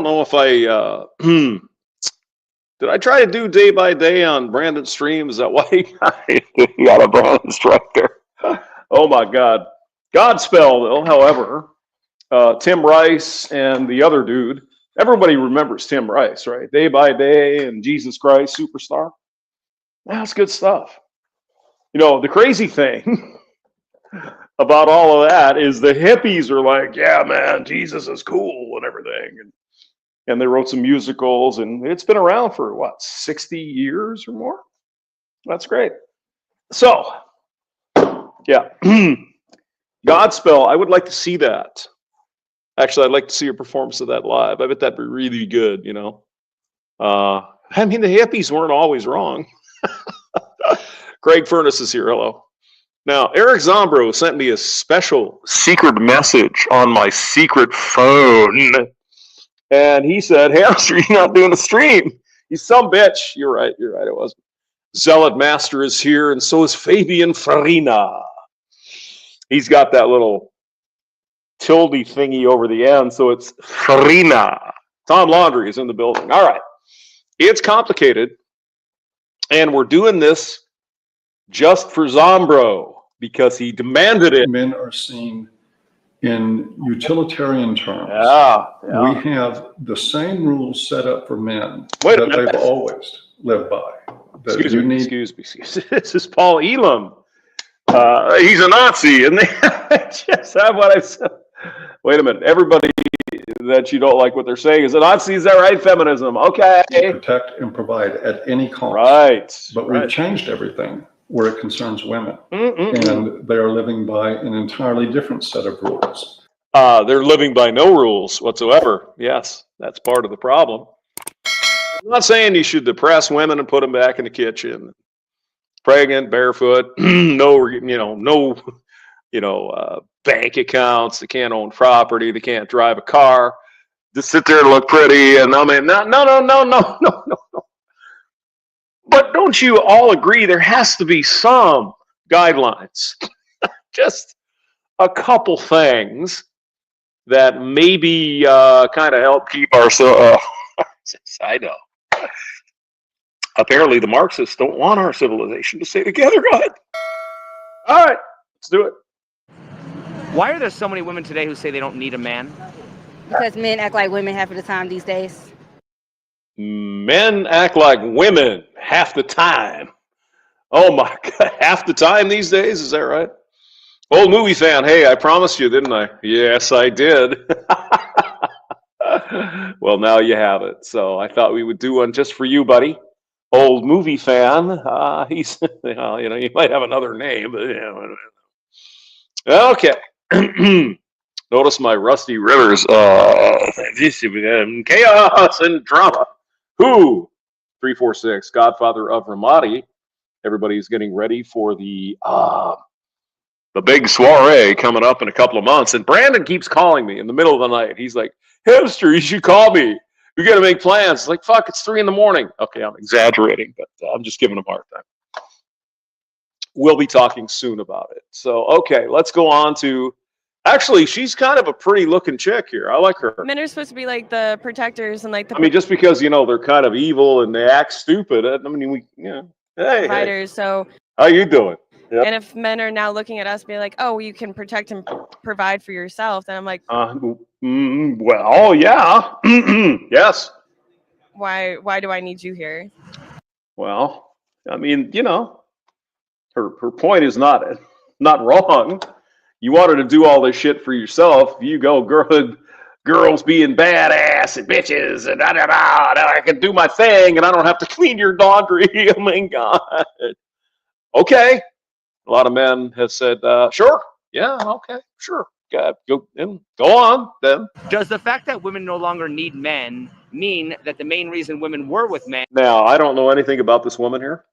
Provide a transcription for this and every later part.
know if I did I try to do day by day on Brandon's stream. Is that why you got a Brandon strike there? Oh my God. Godspell, though, however, Tim Rice and the other dude, everybody remembers Tim Rice, right? Day by Day and Jesus Christ Superstar. That's good stuff. You know, the crazy thing about all of that is the hippies are like, yeah, man, Jesus is cool and everything. And they wrote some musicals, and it's been around for what, 60 years or more? That's great. So, yeah. Godspell, I would like to see that. Actually, I'd like to see a performance of that live. I bet that'd be really good, you know. I mean, the hippies weren't always wrong. Craig Furness is here. Hello. Now, Eric Zombrow sent me a special secret message on my secret phone. And he said, Hamster, you're not doing a stream. You some bitch. You're right, it was. Zealot Master is here, and so is Fabian Farina. He's got that little tilde thingy over the end, so it's Farina. Tom Laundry is in the building. All right. It's complicated, and we're doing this just for Zombrow because he demanded it. Men are seen in utilitarian terms. Yeah. We have the same rules set up for men that they've always lived by. Excuse me. This is Paul Elam. He's a Nazi, and they just have what I said. Wait a minute. Everybody that you don't like what they're saying is a Nazi. Is that right? Feminism. Okay. Protect and provide at any cost. Right. But we've changed everything where it concerns women. And they are living by an entirely different set of rules. They're living by no rules whatsoever. Yes, that's part of the problem. I'm not saying you should depress women and put them back in the kitchen. Pregnant, barefoot, no bank accounts. They can't own property. They can't drive a car. Just sit there and look pretty. And I mean, no. But don't you all agree there has to be some guidelines? Just a couple things that maybe kind of help keep our I know. Apparently the Marxists don't want our civilization to stay together. Go ahead. All right, let's do it. Why are there so many women today who say they don't need a man? Because men act like women half of the time these days. Men act like women half the time. Oh my God, half the time these days? Is that right? Old movie fan, hey, I promised you, didn't I? Yes, I did. Well, now you have it. So I thought we would do one just for you, buddy. Old movie fan. He's, you might have another name. But, okay. Notice my Rusty Rivers. Chaos and drama. Who? 346, Godfather of Ramadi. Everybody's getting ready for the big soiree coming up in a couple of months. And Brandon keeps calling me in the middle of the night. He's like, Hamster, you should call me. We got to make plans. Like, fuck, it's 3 a.m. Okay, I'm exaggerating, but I'm just giving him a hard time. We'll be talking soon about it. So, okay, let's go on to... Actually, she's kind of a pretty looking chick here. I like her. Men are supposed to be like the protectors and like the... I mean, just because, they're kind of evil and they act stupid. I mean, hey. providers, so... How you doing? Yep. And if men are now looking at us being like, oh, you can protect and provide for yourself, then I'm like... well, yeah. Yes. Why do I need you here? Well, I mean, her point is not wrong. You wanted to do all this shit for yourself. You go, girls being badass and bitches and I can do my thing and I don't have to clean your laundry. Oh my God. Okay. A lot of men have said, sure. Yeah, okay, sure. Go on then. Does the fact that women no longer need men mean that the main reason women were with men? Now, I don't know anything about this woman here.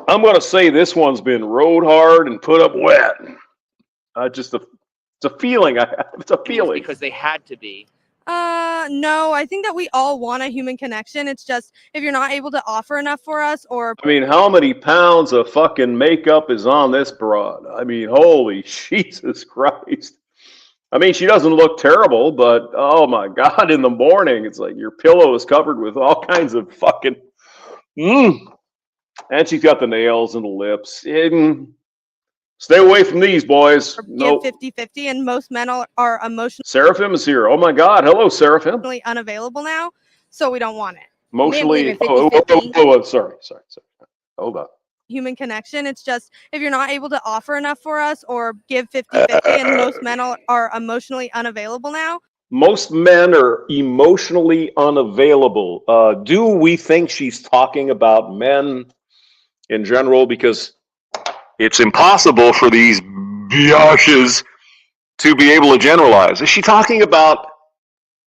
I'm going to say this one's been rode hard and put up wet. It's a feeling I have. It's a feeling. Because they had to be. No, I think that we all want a human connection. It's just if you're not able to offer enough for us or... I mean, how many pounds of fucking makeup is on this broad? I mean, holy Jesus Christ. I mean, she doesn't look terrible, but oh my God, in the morning, it's like your pillow is covered with all kinds of fucking. And she's got the nails and the lips. Stay away from these, boys. Or give Nope. 50-50, and most men are emotionally Seraphim is here. Oh my God. Hello, Seraphim. unavailable now, so we don't want it. Emotionally. Men believe in 50-50. Sorry. Hold on. Human connection. It's just if you're not able to offer enough for us or give 50-50, and most men are emotionally unavailable now. Most men are emotionally unavailable. Do we think she's talking about men in general? Because it's impossible for these biatches to be able to generalize. Is she talking about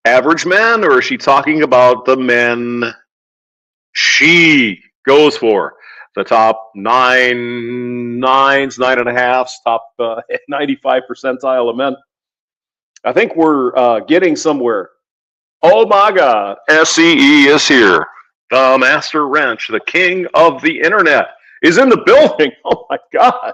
average men, or is she talking about the men she goes for? The top 9.5s, top 95 percentile of men. I think we're getting somewhere. Oh my God, SCE is here. The master wrench, the king of the internet, is in the building. Oh my God.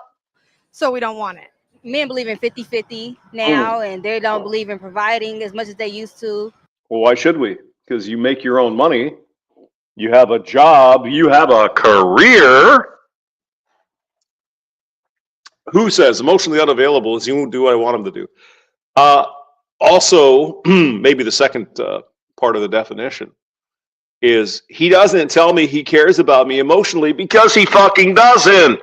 So we don't want it. Men believe in 50-50 now, and they don't believe in providing as much as they used to. Well, why should we? Because you make your own money. You have a job. You have a career. Who says emotionally unavailable is you won't do what I want him to do? Also, maybe the second part of the definition is he doesn't tell me he cares about me emotionally because he fucking doesn't.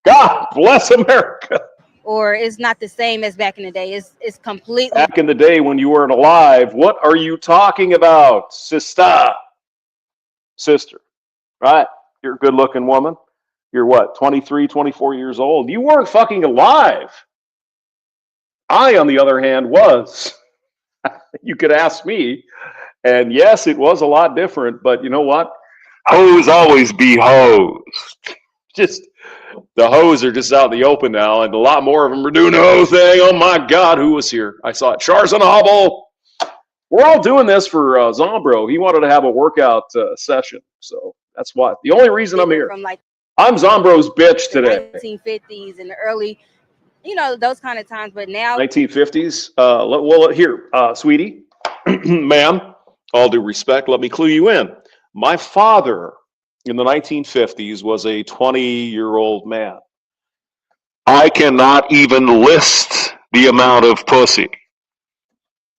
God bless America. Or it's not the same as back in the day. It's completely Back in the day when you weren't alive, what are you talking about, sister? Sister, right? You're a good-looking woman. You're what, 23, 24 years old? You weren't fucking alive. I, on the other hand, was. You could ask me. And yes, it was a lot different, but you know what? Hoes always be hoes. Just, the hoes are just out in the open now, and a lot more of them are doing the hoe thing. Oh my God, who was here? I saw it. Shars on the hobble. We're all doing this for Zombrow. He wanted to have a workout session, so that's why. The only reason I'm here. from like I'm Zombrow's bitch the today. 1950s and the early, those kind of times. But now 1950s. Well, here, sweetie, ma'am, all due respect, let me clue you in. My father in the 1950s was a 20-year-old man. I cannot even list the amount of pussy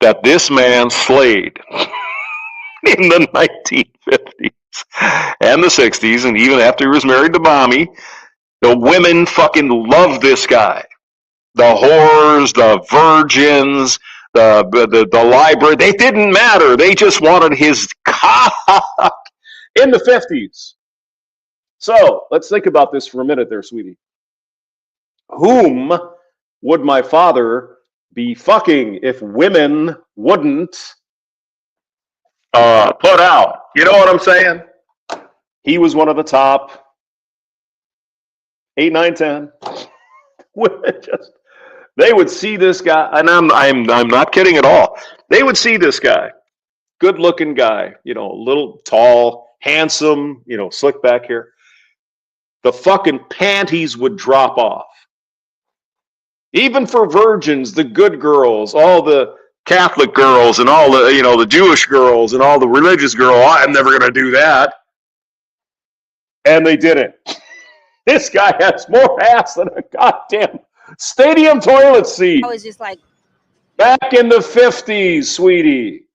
that this man slayed in the 1950s and the 60s, and even after he was married to Mommy. The women fucking loved this guy. The whores, the virgins, the library, they didn't matter. They just wanted his cock in the 50s. So let's think about this for a minute there, sweetie. Whom would my father be fucking if women wouldn't put out? You know what I'm saying? He was one of the top 8, 9, 10. Women just, they would see this guy, and I'm not kidding at all. They would see this guy, good-looking guy, little, tall, handsome, slick back hair. The fucking panties would drop off. Even for virgins, the good girls, all the Catholic girls, and all the the Jewish girls, and all the religious girls. I'm never gonna do that, and they didn't. This guy has more ass than a goddamn stadium toilet seat. I was just like back in the 50s, sweetie.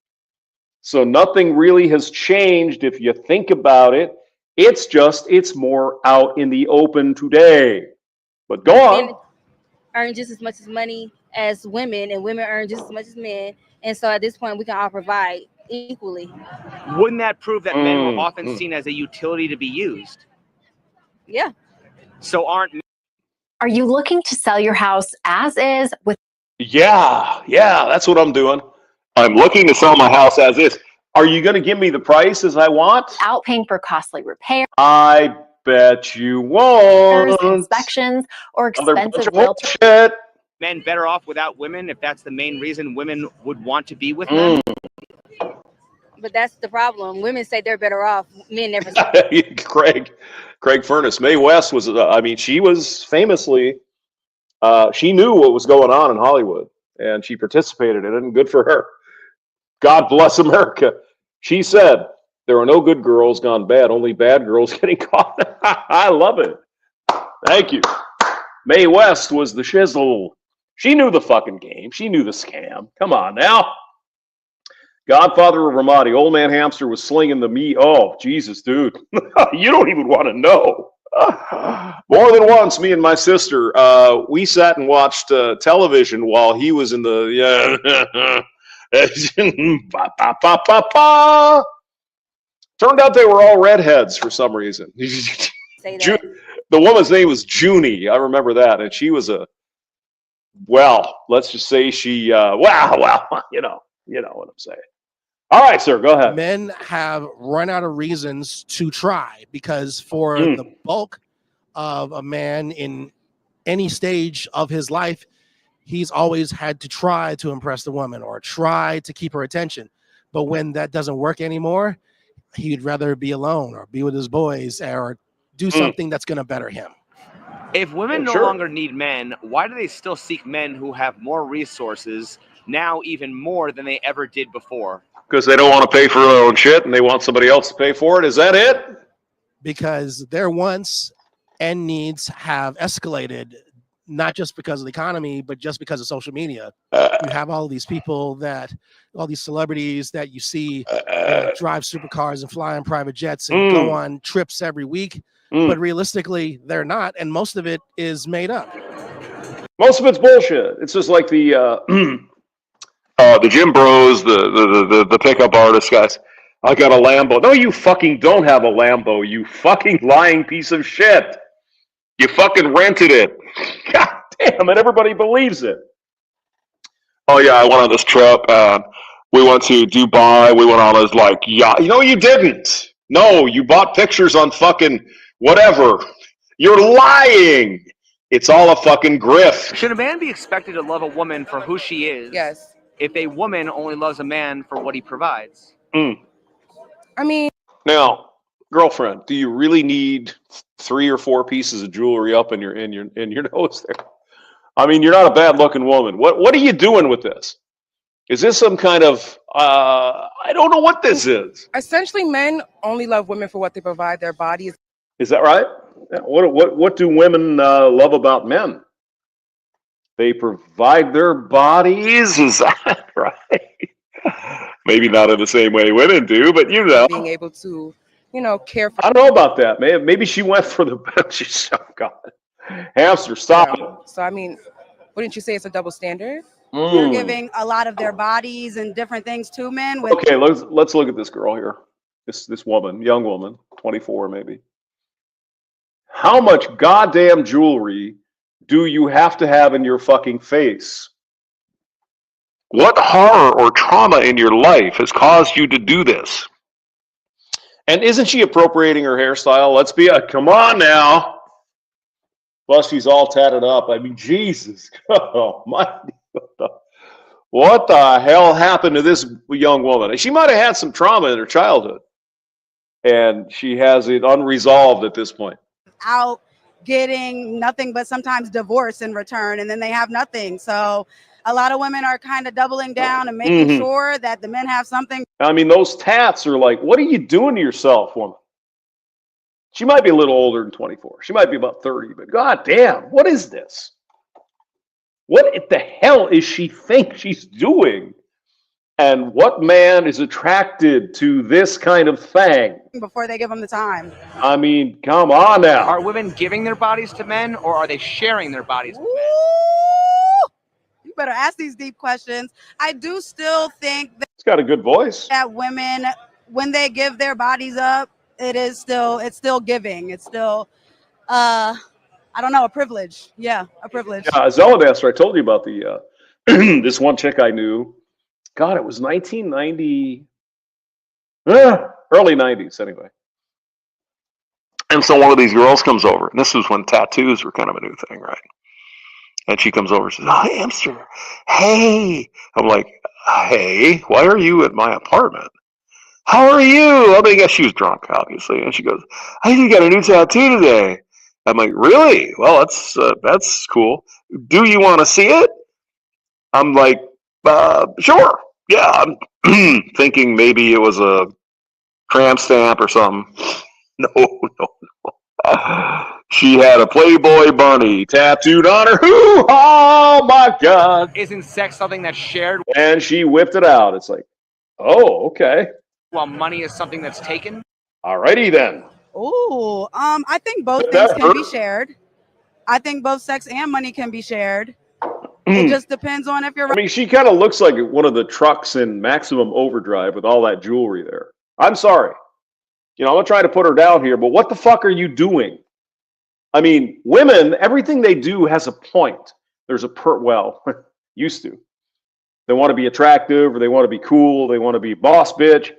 So nothing really has changed if you think about it. It's more out in the open today. But go on. men earn just as much as money as women, and women earn just as much as men. And so at this point, we can all provide equally. Wouldn't that prove that men were often seen as a utility to be used? Yeah. So Are you looking to sell your house as is with? Yeah, that's what I'm doing. I'm looking to sell my house as is. Are you going to give me the price as I want? Without paying for costly repairs, I bet you won't. inspections, or expensive realtor? Shit. men better off without women if that's the main reason women would want to be with men? But that's the problem. Women say they're better off. Men never say. Craig Furness. Mae West was, she was famously She knew what was going on in Hollywood, and she participated in it, and good for her. God bless America. She said, there are no good girls gone bad, only bad girls getting caught. I love it. Thank you. Mae West was the shizzle. She knew the fucking game. She knew the scam. Come on now. Godfather of Ramadi, Old Man Hamster was slinging the meat. Oh, Jesus, dude. You don't even want to know. More than once, me and my sister, we sat and watched television while he was in the... ba, ba, ba, ba, ba. Turned out they were all redheads for some reason. Say that. The woman's name was Junie. I remember that. And she was let's just say she, you know what I'm saying. All right, sir, go ahead. Men have run out of reasons to try because for the bulk of a man in any stage of his life, he's always had to try to impress the woman or try to keep her attention. But when that doesn't work anymore, he'd rather be alone or be with his boys or do something that's going to better him. If women no longer need men, why do they still seek men who have more resources now, even more than they ever did before? Because they don't want to pay for their own shit and they want somebody else to pay for it. Is that it? Because their wants and needs have escalated, not just because of the economy, but just because of social media. You have all these people all these celebrities that you see drive supercars and fly in private jets and go on trips every week. But realistically, they're not. And most of it is made up. Most of it's bullshit. It's just like the Jim Bros, the pickup artist guys. I got a Lambo. No, you fucking don't have a Lambo, you fucking lying piece of shit. You fucking rented it. God damn it, everybody believes it. Oh yeah, I went on this trip. We went to Dubai. We went on this yacht. No, you didn't. No, you bought pictures on fucking whatever. You're lying. It's all a fucking grift. Should a man be expected to love a woman for who she is? Yes. If a woman only loves a man for what he provides? I mean, now, girlfriend, do you really need 3 or 4 pieces of jewelry up in your nose there? I mean, you're not a bad looking woman. What are you doing with this? Is this some kind of I don't know what this is. essentially, men only love women for what they provide, their bodies. Is that right? What do women love about men? They provide their bodies. Is that right? Maybe not in the same way women do, but you know. Being able to, care for. I don't know about that. Maybe she went for the she's God. Hamster, stop it. So I mean, wouldn't you say it's a double standard? They're giving a lot of their bodies and different things to men. With Okay, let's look at this girl here. This woman, young woman, 24 maybe. How much goddamn jewelry do you have to have in your fucking face? What horror or trauma in your life has caused you to do this? And isn't she appropriating her hairstyle? Let's be come on now. Plus, she's all tatted up. I mean, Jesus. Oh, my. What the hell happened to this young woman? She might have had some trauma in her childhood. And she has it unresolved at this point. out getting nothing but sometimes divorce in return, and then they have nothing. So a lot of women are kind of doubling down and making sure that the men have something. I mean, those tats are like, what are you doing to yourself, woman? She might be a little older than 24. She might be about 30, but god damn, what is this? What the hell is she think she's doing? And what man is attracted to this kind of thing? Before they give them the time. I mean, come on now. Are women giving their bodies to men, or are they sharing their bodies with men? You better ask these deep questions. I do still think that It's got a good voice. that women, when they give their bodies up, it's still giving. It's still, I don't know, a privilege. Yeah, a privilege. Yeah, Zeladaster, I told you about the this one chick I knew. God, it was 1990, early 90s anyway. And so one of these girls comes over, and this was when tattoos were kind of a new thing, right? And she comes over and says, "Oh, Hamster, hey." I'm like, "Hey, why are you at my apartment? How are you?" I mean, I guess she was drunk, obviously. And she goes, "I think you got a new tattoo today." I'm like, really? Well, that's cool. Do you want to see it? I'm like, sure. Yeah, I'm thinking maybe it was a tramp stamp or something. No, no. She had a Playboy bunny tattooed on her. Oh my God. Isn't sex something that's shared And she whipped it out. It's like, oh, okay. while money is something that's taken? Alrighty then. Ooh, I think both things can be shared. I think both sex and money can be shared. It just depends on if you're. I mean, she kind of looks like one of the trucks in Maximum Overdrive with all that jewelry there. I'm sorry. You know, I'm not trying to put her down here, but what the fuck are you doing? I mean, women, everything they do has a point. There's well, used to. They want to be attractive, or they want to be cool, they want to be boss bitch.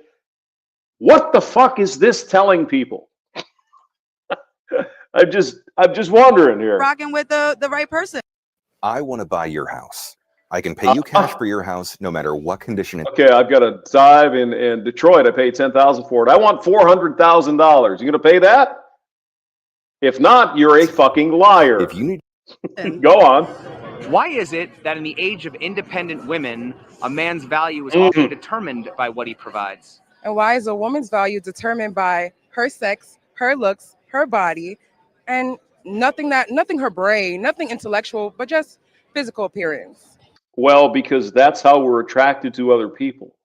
What the fuck is this telling people? I'm just wondering here. Rocking with the right person. I want to buy your house. I can pay you cash for your house no matter what condition it is. Okay, I've got a dive in Detroit. I paid $10,000 for it. I want $400,000. You gonna pay that? If not, you're a fucking liar. If you need Go on. Why is it that in the age of independent women, a man's value is often determined by what he provides? And why is a woman's value determined by her sex, her looks, her body, and nothing her brain, nothing intellectual, but just physical appearance? Well, because that's how we're attracted to other people.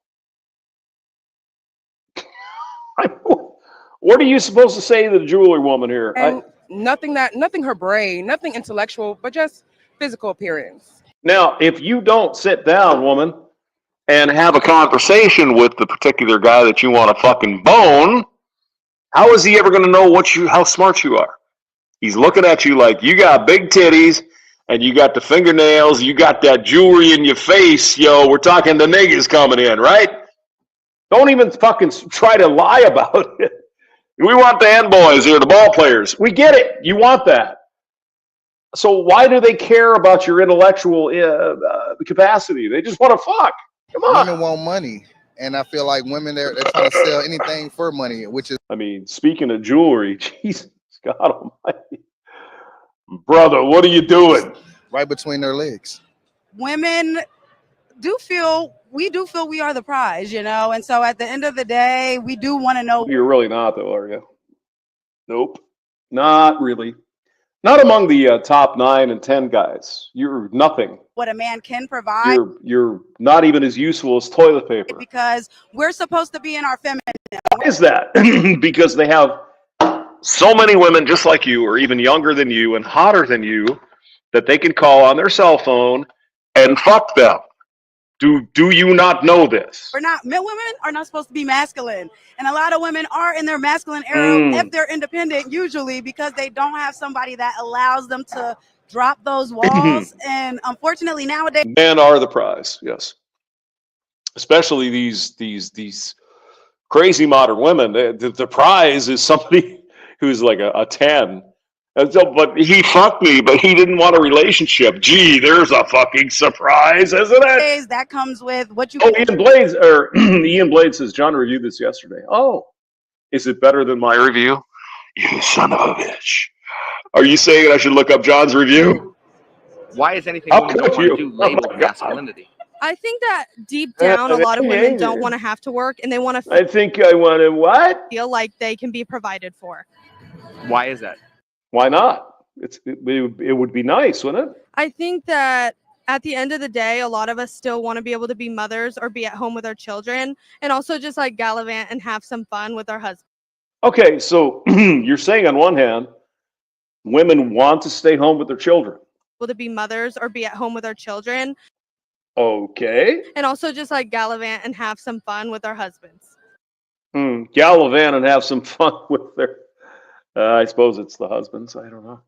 What are you supposed to say to the jewelry woman here? And nothing her brain, nothing intellectual, but just physical appearance. Now, if you don't sit down, woman, and have a conversation with the particular guy that you want to fucking bone, how is he ever going to know how smart you are? He's looking at you like you got big titties and you got the fingernails, you got that jewelry in your face. Yo, we're talking the niggas coming in, right? Don't even fucking try to lie about it. We want the end boys here, the ball players. We get it. You want that. So why do they care about your intellectual capacity? They just want to fuck. Come on. Women want money. And I feel like women, they're trying to sell anything for money, which is... I mean, speaking of jewelry, Jesus God almighty. Brother, what are you doing? Right between their legs. Women we do feel we are the prize, you know? And so at the end of the day, we do want to know. You're really not, though, are you? Nope. Not really. Not among the top 9 and 10 guys. You're nothing. What a man can provide. You're not even as useful as toilet paper. Because we're supposed to be in our feminine. Why is that? Because they have so many women just like you, or even younger than you and hotter than you, that they can call on their cell phone and fuck them. Do you not know this? Women are not supposed to be masculine. And a lot of women are in their masculine era if they're independent, usually because they don't have somebody that allows them to drop those walls. And unfortunately nowadays, men are the prize, yes. Especially these crazy modern women. The prize is somebody who's like a 10. And so, but he fucked me, but he didn't want a relationship. Gee, there's a fucking surprise, isn't it? That comes with what you. Oh, Ian Blades says John reviewed this yesterday. Oh, is it better than my review? You son of a bitch. Are you saying I should look up John's review? Why is anything women don't want to do labeled masculinity? I think that deep down, a lot of women don't want to have to work, and they want to. I think I want to what? Feel like they can be provided for. Why is that? Why not? It would be nice, wouldn't it? I think that at the end of the day, a lot of us still want to be able to be mothers or be at home with our children, and also just like gallivant and have some fun with our husband. Okay, so you're saying on one hand, women want to stay home with their children. Able to be mothers or be at home with our children. Okay. And also just like gallivant and have some fun with our husbands. Gallivant and have some fun with their. I suppose it's the husbands. I don't know.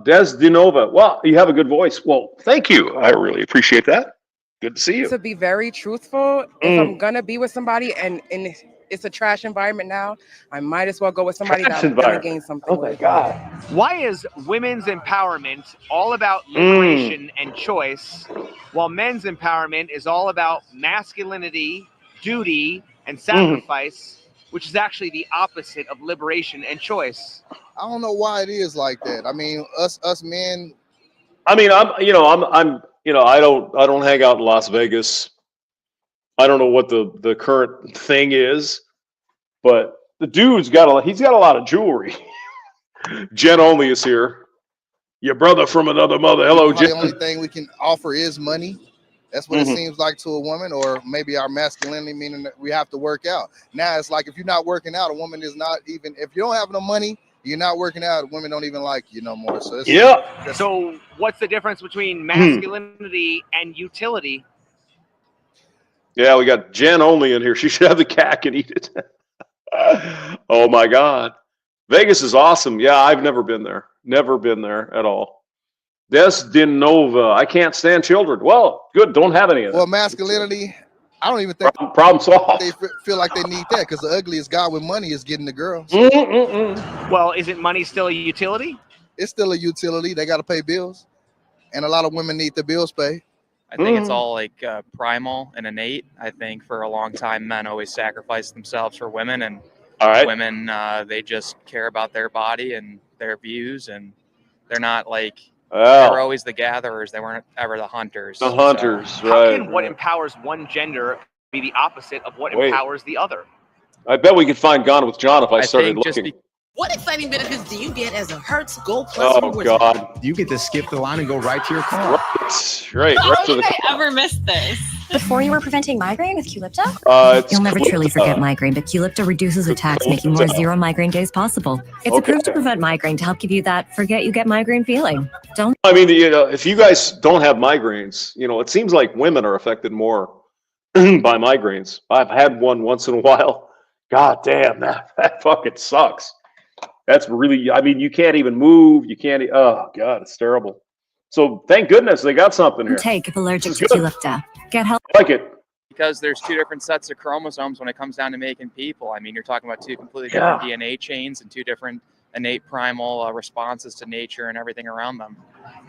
Des DeNova. Well, you have a good voice. Well, thank you. I really appreciate that. Good to see you. To be very truthful, if I'm gonna be with somebody and it's a trash environment now, I might as well go with somebody that's gonna gain something. Oh my God. Why is women's empowerment all about liberation and choice, while men's empowerment is all about masculinity, duty, and sacrifice, which is actually the opposite of liberation and choice? I don't know why it is like that. I mean, us men. I mean, I'm I don't hang out in Las Vegas. I don't know what the current thing is, but the dude's he's got a lot of jewelry. Jen Only is here. Your brother from another mother. Hello, Jen. The only thing we can offer is money. That's what it seems like to a woman, or maybe our masculinity, meaning that we have to work out. Now it's like if you're not working out, a woman is not even. If you don't have no money, you're not working out. Women don't even like you no more. So So what's the difference between masculinity and utility? Yeah, we got Jen Only in here. She should have the cack and eat it. Oh my God, Vegas is awesome. Yeah, I've never been there. Never been there at all. Des Nova. I can't stand children. Well, good. Don't have any of that. Well, masculinity, I don't even think problem solved. They feel like they need that because the ugliest guy with money is getting the girls. Well, isn't money still a utility? It's still a utility. They got to pay bills, and a lot of women need the bills paid. I think it's all like primal and innate. I think for a long time, men always sacrificed themselves for women, and women they just care about their body and their views, and they're not like. They were always the gatherers. They weren't ever the hunters. The hunters, right. How can what empowers one gender be the opposite of what empowers the other? I bet we could find Gone with John if I started looking. What exciting benefits do you get as a Hertz Gold Plus rewards? God. You get to skip the line and go right to your car. Right. How did I ever miss this? Before you were preventing migraine with Qulipta? You'll never truly forget migraine, but Qulipta reduces attacks, making more zero migraine days possible. It's approved to prevent migraine to help give you that forget you get migraine feeling. Don't. I mean, if you guys don't have migraines, it seems like women are affected more by migraines. I've had one once in a while. God damn, that fucking sucks. That's really, I mean, you can't even move. You can't, oh God, it's terrible. So thank goodness they got something here. Take if allergic to Qulipta. Get help. I like it. Because there's two different sets of chromosomes when it comes down to making people. I mean, you're talking about two completely different DNA chains and two different innate primal responses to nature and everything around them.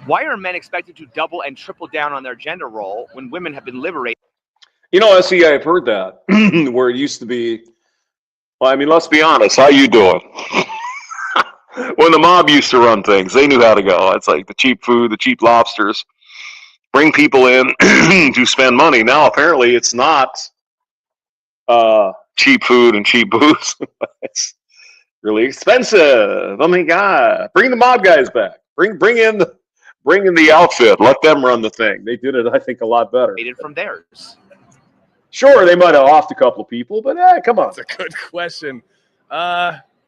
Why are men expected to double and triple down on their gender role when women have been liberated? SE, I've heard that, where it used to be, well, I mean, let's be honest, how you doing? When the mob used to run things, they knew how to go. It's like the cheap food, the cheap lobsters, bring people in to spend money. Now, apparently, it's not cheap food and cheap booze. It's really expensive. Oh my God! Bring the mob guys back. Bring in the outfit. Let them run the thing. They did it, I think, a lot better. From theirs. Sure, they might have offed a couple of people, but come on. That's a good question.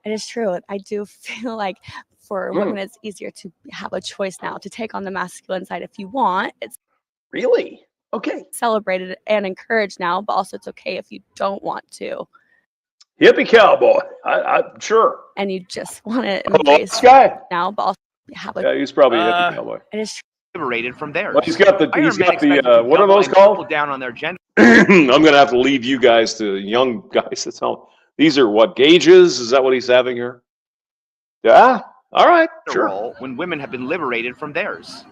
It is true. I do feel like for women, it's easier to have a choice now to take on the masculine side if you want. It's really okay. Celebrated and encouraged now, but also it's okay if you don't want to. Hippie cowboy. I'm sure. And you just want to embrace now, but also have a. Yeah, he's probably a hippie cowboy. It is liberated from theirs. Well, he's got the what are those called? Down on their gender. I'm gonna have to leave you guys to young guys to tell. These are what gauges? Is that what he's having here? Yeah. All right. Sure. When women have been liberated from theirs.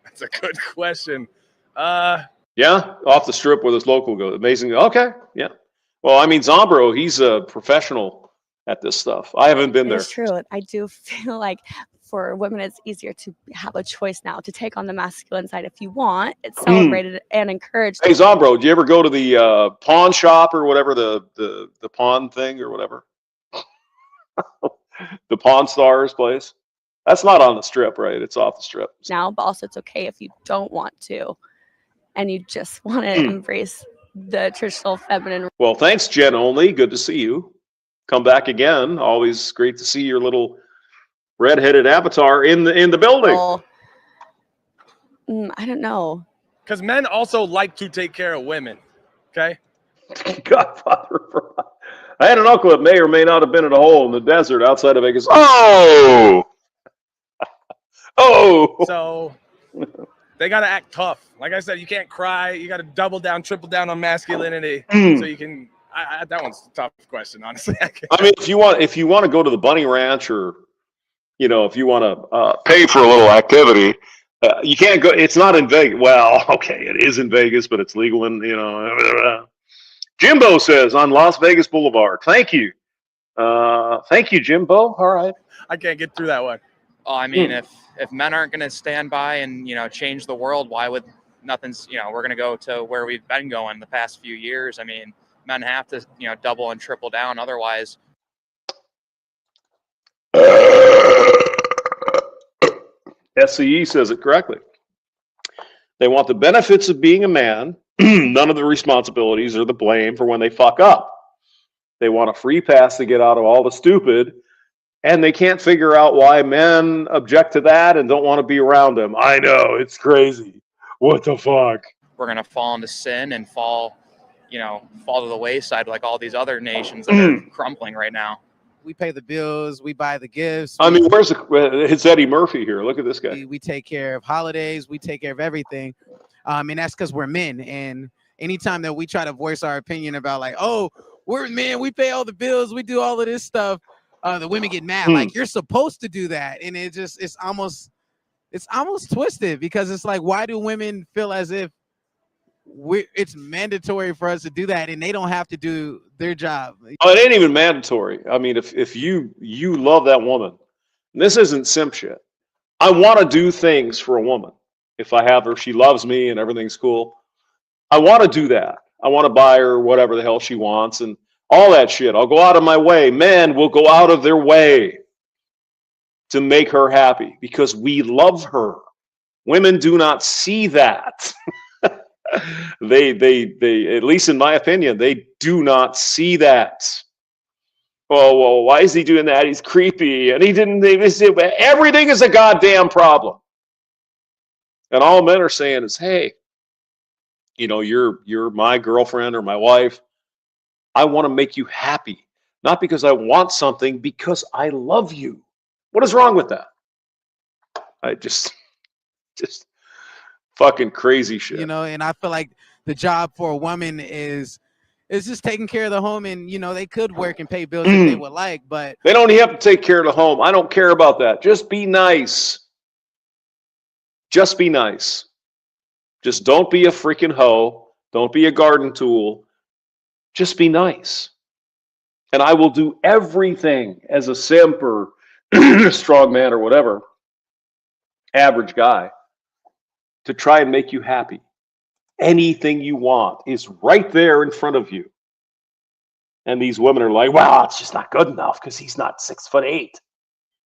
That's a good question. Yeah, off the strip where this local goes. Amazing. Okay. Yeah. Well, I mean, Zombrow, he's a professional at this stuff. I haven't been there. It's true. I do feel like for women, it's easier to have a choice now to take on the masculine side if you want. It's celebrated and encouraged. Hey, Zombrow, do you ever go to the pawn shop or whatever, the pawn thing or whatever? The Pawn Stars place? That's not on the strip, right? It's off the strip. Now, but also it's okay if you don't want to. And you just want to embrace the traditional feminine. Well, thanks, Jen Only. Good to see you. Come back again. Always great to see your little red-headed avatar in the building. Well, I don't know. Because men also like to take care of women. Okay. Godfather. I had an uncle that may or may not have been in a hole in the desert outside of Vegas. Oh. So they got to act tough. Like I said, you can't cry. You got to double down, triple down on masculinity. So you can. That one's a tough question, honestly. I mean, if you want to go to the bunny ranch, or if you want to pay for a little activity, you can't go. It's not in Vegas. Well, okay, it is in Vegas, but it's legal in Jimbo says on Las Vegas Boulevard. Thank you, Jimbo. All right. I can't get through that one. Oh, I mean, if men aren't going to stand by and, you know, change the world, why would nothing's, you know, we're going to go to where we've been going the past few years. I mean, men have to, you know, double and triple down. Otherwise, SCE says it correctly. They want the benefits of being a man, none of the responsibilities or the blame for when they fuck up. They want a free pass to get out of all the stupid, and they can't figure out why men object to that and don't want to be around them. I know, it's crazy. What the fuck? we're going to fall into sin and fall to the wayside like all these other nations that are crumbling right now. We pay the bills, we buy the gifts. I mean, it's Eddie Murphy here. Look at this guy. We take care of holidays, we take care of everything. And that's because we're men. And anytime that we try to voice our opinion about like, oh, we're men, we pay all the bills, we do all of this stuff, the women get mad. Like, you're supposed to do that. And it's almost twisted, because it's like, why do women feel as if it's mandatory for us to do that and they don't have to do their job? Oh, it ain't even mandatory. I mean, if you love that woman, and this isn't simp shit. I want to do things for a woman. If I have her, she loves me and everything's cool. I want to do that. I want to buy her whatever the hell she wants and all that shit. I'll go out of my way. Men will go out of their way to make her happy because we love her. Women do not see that. They, at least in my opinion, they do not see that. Oh, well, why is he doing that? He's creepy. And everything is a goddamn problem. And all men are saying is, hey, you know, you're my girlfriend or my wife. I want to make you happy. Not because I want something, because I love you. What is wrong with that? I just fucking crazy shit. You know, and I feel like the job for a woman is just taking care of the home, and you know, they could work and pay bills if they would like, but they don't have to take care of the home. I don't care about that. Just be nice. Just be nice. Just don't be a freaking hoe. Don't be a garden tool. Just be nice. And I will do everything as a simp or strong man or whatever, average guy, to try and make you happy. Anything you want is right there in front of you. And these women are like, well, it's just not good enough because he's not 6'8".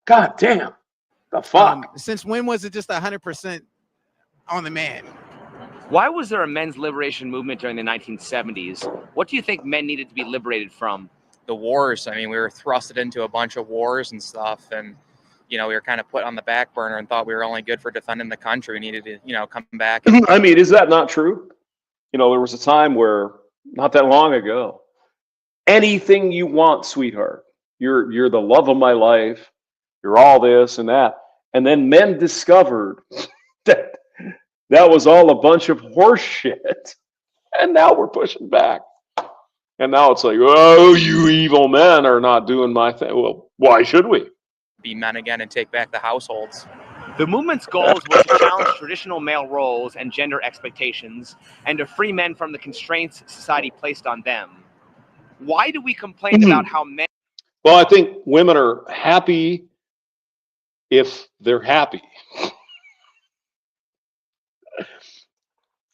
God damn. The fuck? Since when was it just 100% on the man? Why was there a men's liberation movement during the 1970s? What do you think men needed to be liberated from? The wars. I mean, we were thrusted into a bunch of wars and stuff, and you know, we were kind of put on the back burner and thought we were only good for defending the country. We needed to, you know, come back. I mean, is that not true? You know, there was a time where, not that long ago, anything you want, sweetheart. You're the love of my life. You're all this and that. And then men discovered that was all a bunch of horse shit. And now we're pushing back. And now it's like, oh, you evil men are not doing my thing. Well, why should we? Be men again and take back the households. The movement's goals were to challenge traditional male roles and gender expectations and to free men from the constraints society placed on them. Why do we complain about how men... Well, I think women are happy if they're happy.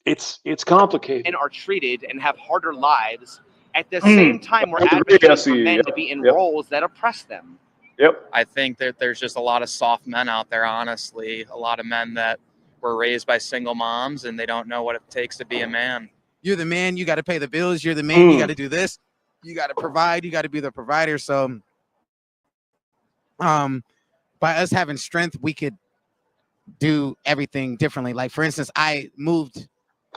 It's complicated. Men are treated and have harder lives. At the same time, we're advocating for men to be in roles that oppress them. Yep. I think that there's just a lot of soft men out there, honestly. A lot of men that were raised by single moms and they don't know what it takes to be a man. You're the man, you got to pay the bills. You're the man, you got to do this. You got to provide, you got to be the provider. So by us having strength, we could do everything differently. Like, for instance, I moved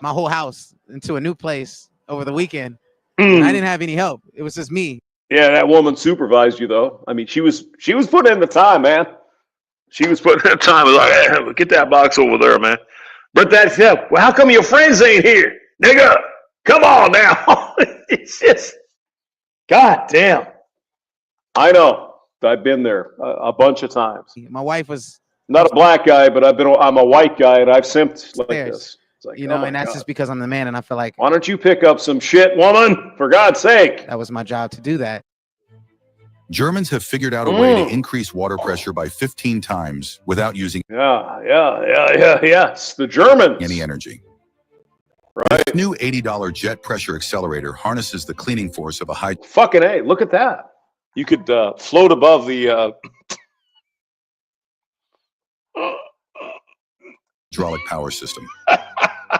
my whole house into a new place over the weekend. And I didn't have any help. It was just me. Yeah, that woman supervised you, though. I mean, she was putting in the time, man. She was putting in the time. Like, hey, get that box over there, man. But that's it. Well, how come your friends ain't here, nigga? Come on now. It's just, God damn. I know. I've been there a bunch of times. My wife was not a black guy, but I'm a white guy, and I've simped like this. It's like, you know, and that's just because I'm the man, and I feel like, why don't you pick up some shit, woman? For God's sake. That was my job to do that. Germans have figured out a way to increase water pressure by 15 times without using yes, the Germans. any energy. Right. This new $80 jet pressure accelerator harnesses the cleaning force of a Fucking A, look at that. You could float above the hydraulic power system.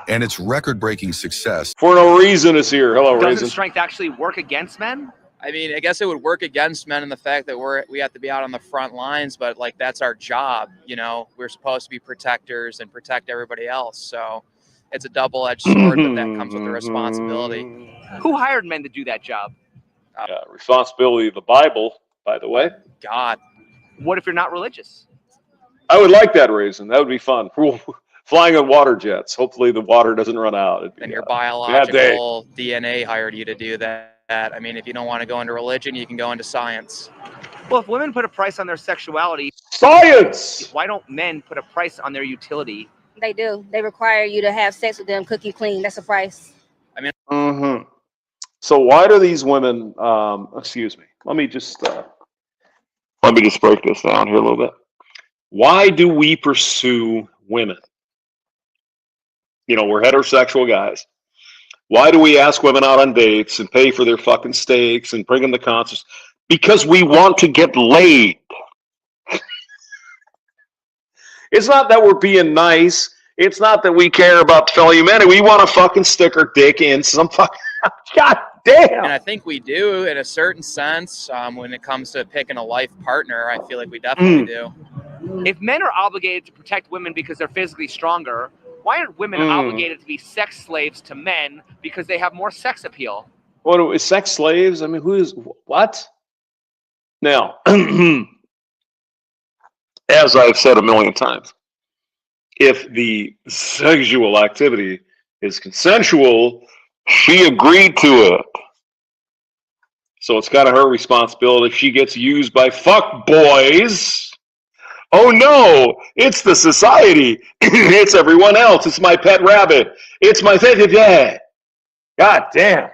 And its record-breaking success. For no reason is here. Hello, Doesn't Raisin. strength actually work against men? I mean, I guess it would work against men in the fact that we have to be out on the front lines, but like that's our job. You know, we're supposed to be protectors and protect everybody else. So it's a double-edged sword, but that comes with the responsibility. Who hired men to do that job? Responsibility of the Bible, by the way. God. What if you're not religious? I would like that, Raisin. That would be fun. Flying on water jets. Hopefully the water doesn't run out. And your biological DNA hired you to do that. I mean, if you don't want to go into religion, you can go into science. Well, if women put a price on their sexuality, science. Why don't men put a price on their utility? They do. They require you to have sex with them, cook you clean. That's a price. I mean, So why do these women? Excuse me. Let me just break this down here a little bit. Why do we pursue women? You know, we're heterosexual guys. Why do we ask women out on dates and pay for their fucking steaks and bring them to concerts? Because we want to get laid. It's not that we're being nice. It's not that we care about fellow humanity. We want to fucking stick our dick in some fucking... God damn! And I think we do in a certain sense when it comes to picking a life partner. I feel like we definitely do. If men are obligated to protect women because they're physically stronger, why aren't women obligated to be sex slaves to men because they have more sex appeal? What is sex slaves? I mean, who is what? Now, as I've said a million times, if the sexual activity is consensual, she agreed to it. So it's kind of her responsibility. If she gets used by fuck boys, oh no, it's the society. It's everyone else. It's my pet rabbit. It's my dad. God damn.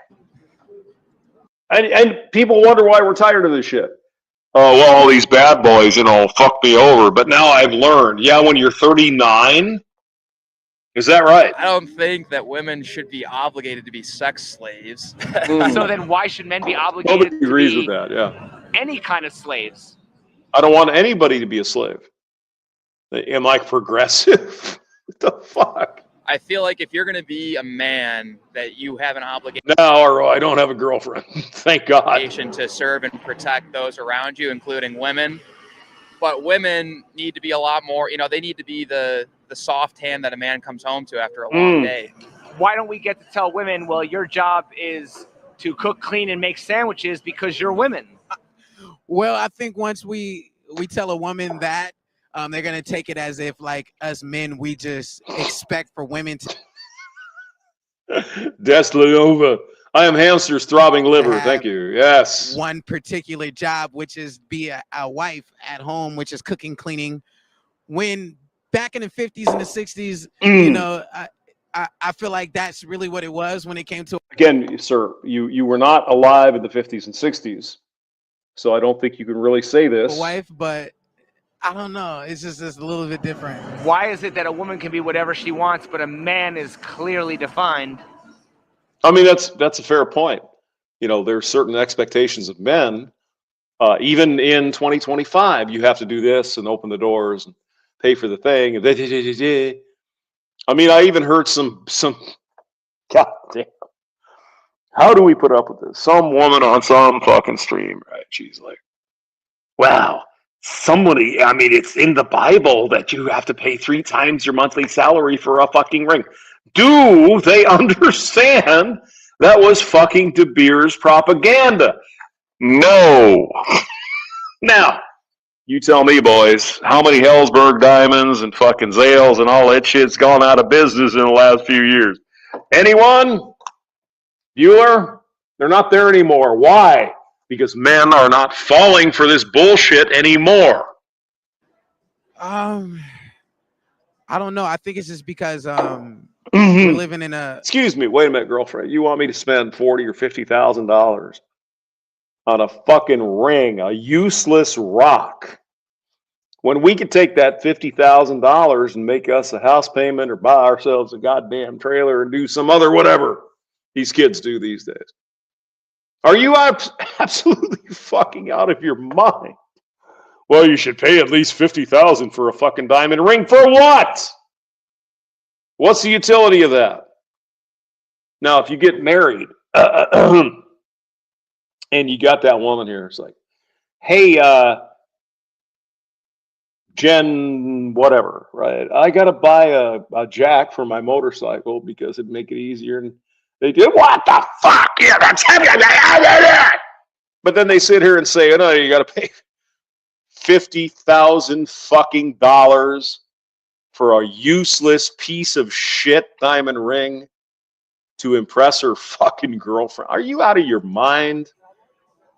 And people wonder why we're tired of this shit. Oh, well, all these bad boys, you know, fuck me over. But now I've learned, when you're 39, is that right? I don't think that women should be obligated to be sex slaves. So then why should men be obligated Nobody agrees with that, any kind of slaves? I don't want anybody to be a slave. Am I progressive? What the fuck? I feel like if you're going to be a man, that you have an obligation. No, or I don't have a girlfriend. Thank God. To serve and protect those around you, including women. But women need to be a lot more, you know, they need to be the soft hand that a man comes home to after a long day. Why don't we get to tell women, well, your job is to cook, clean, and make sandwiches because you're women? Well, I think once we tell a woman that, they're going to take it as if, like, us men, we just expect for women to... Deslanova. I am hamster's throbbing liver. Thank you. Yes. One particular job, which is be a wife at home, which is cooking, cleaning. When back in the 50s and the 60s, you know, I feel like that's really what it was when it came to... Again, sir, you were not alive in the 50s and 60s. So I don't think you can really say this. A wife, but... I don't know. It's just a little bit different. Why is it that a woman can be whatever she wants, but a man is clearly defined? I mean, that's a fair point. You know, there's certain expectations of men. Even in 2025, you have to do this and open the doors and pay for the thing. I mean, I even heard some. God damn. How do we put up with this? Some woman on some fucking stream, right? She's like, wow. Somebody, I mean, it's in the Bible that you have to pay 3 times your monthly salary for a fucking ring. Do they understand that was fucking De Beers propaganda? No. Now, you tell me, boys, how many Hellsberg diamonds and fucking Zales and all that shit's gone out of business in the last few years? Anyone? Bueller? They're not there anymore. Why? Because men are not falling for this bullshit anymore. I don't know. I think it's just because we're living in a... Excuse me, wait a minute, girlfriend. You want me to spend $40,000 or $50,000 on a fucking ring, a useless rock, when we could take that $50,000 and make us a house payment or buy ourselves a goddamn trailer and do some other whatever these kids do these days? Are you absolutely fucking out of your mind? Well, you should pay at least $50,000 for a fucking diamond ring. For what? What's the utility of that? Now, if you get married and you got that woman here, it's like, hey, Jen, whatever, right? I got to buy a jack for my motorcycle because it'd make it easier. And they do, what the fuck? Yeah, that's heavy. But then they sit here and say, oh, no, you got to pay $50,000 fucking dollars for a useless piece of shit diamond ring to impress her fucking girlfriend. Are you out of your mind?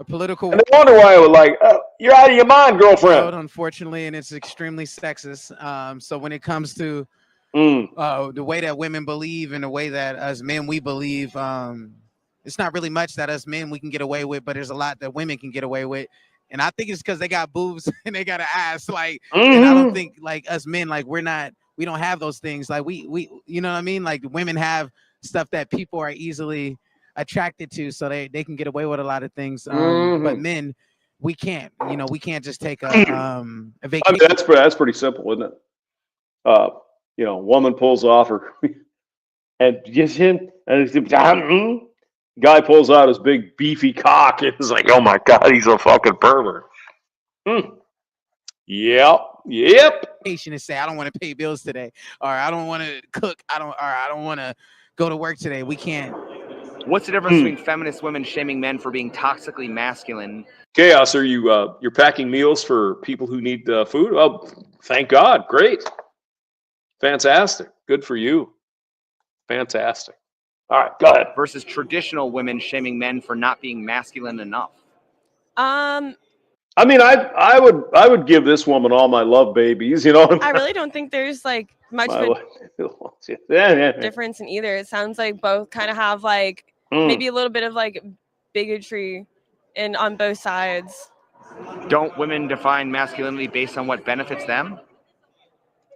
A political. And they wonder why I would like, oh, you're out of your mind, girlfriend. Unfortunately, and it's extremely sexist. So when it comes to the way that women believe and the way that us men we believe, it's not really much that us men we can get away with, but there's a lot that women can get away with. And I think it's because they got boobs and they got an ass. Like, and I don't think like us men, like we don't have those things. Like we, you know what I mean? Like women have stuff that people are easily attracted to, so they can get away with a lot of things. But men, we can't. You know, we can't just take a vacation. I mean, that's pretty simple, isn't it? You know, woman pulls off her and just him and guy pulls out his big beefy cock and it's like, oh my god, he's a fucking pervert. Yep. And say, I don't want to pay bills today, or I don't want to cook, I don't want to go to work today. We can't. What's the difference between feminist women shaming men for being toxically masculine? Chaos, are you you're packing meals for people who need food? Well, thank God. Great. Fantastic. Good for you. Fantastic. All right, go ahead. Versus traditional women shaming men for not being masculine enough. I mean, I would give this woman all my love babies, you know. I really don't think there's like much of a difference in either. It sounds like both kind of have like maybe a little bit of like bigotry on both sides. Don't women define masculinity based on what benefits them?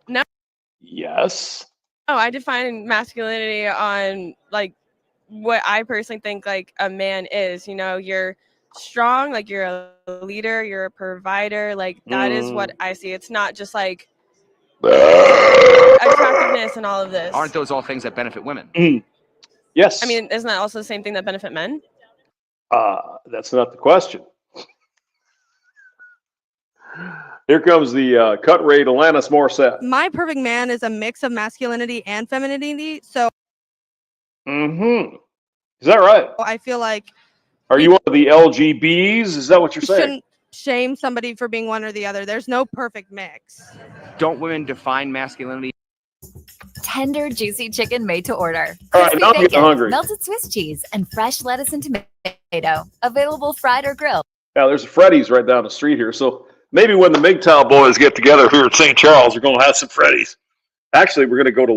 No. Yes. Oh, I define masculinity on like what I personally think like a man is. You know, you're strong, like you're a leader, you're a provider, like that is what I see. It's not just like attractiveness and all of this. Aren't those all things that benefit women? Yes. I mean, isn't that also the same thing that benefit men? That's not the question. Here comes the cut rate, Alanis Morissette. My perfect man is a mix of masculinity and femininity. So is that right? I feel like Are you one of the LGBs? Is that what you're saying? shouldn't shame somebody for being one or the other. There's no perfect mix. Don't women define masculinity? Tender, juicy chicken made to order. All right, now I'm getting hungry. Melted Swiss cheese, and fresh lettuce and tomato. Available fried or grilled. Yeah, there's a Freddy's right down the street here. So maybe when the MGTOW boys get together here at St. Charles, we're going to have some Freddy's. Actually, we're going to go to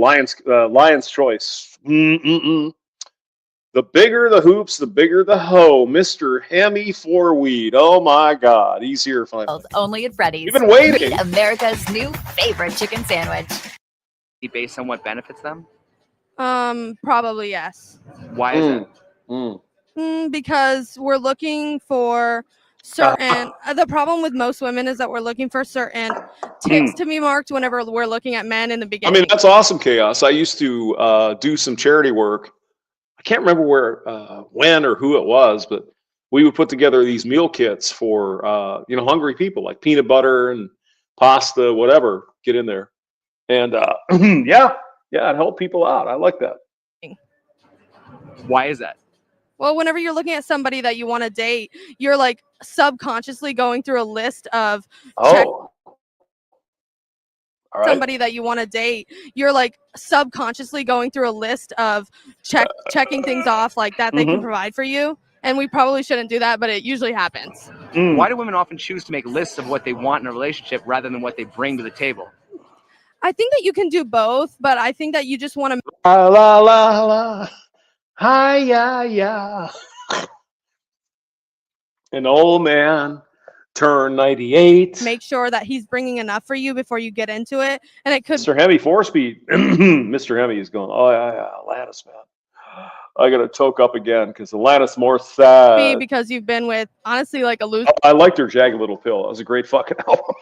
Lion's Choice. The bigger the hoops, the bigger the hoe. Mr. Hemi Fourweed. Oh my God, he's here finally. Only at Freddy's. You've been waiting. Meet America's new favorite chicken sandwich. Based on what benefits them? Probably yes. Why is it? Because we're looking for certain. The problem with most women is that we're looking for certain ticks to be marked whenever we're looking at men in the I beginning. mean, that's awesome, Chaos. I used to do some charity work. I can't remember where, when or who it was, but we would put together these meal kits for, hungry people, like peanut butter and pasta, whatever, get in there. And yeah, it helped people out. I like that. Why is that? Well, whenever you're looking at somebody that you want to date, you're like subconsciously going through a list of somebody that you want to date. You're like subconsciously going through a list of checking things off like that they can provide for you. And we probably shouldn't do that, but it usually happens. Why do women often choose to make lists of what they want in a relationship rather than what they bring to the table? I think that you can do both, but I think that you just want to. La la la la. Hi, yeah. An old man turned 98. Make sure that he's bringing enough for you before you get into it, and it could Mr. Hemi 4-speed. Mr. Hemi is going, oh, yeah, Alanis, man. I got to toke up again because Alanis more be sad. because you've been with, honestly, like a loose. Oh, I liked her Jagged Little Pill. That was a great fucking album.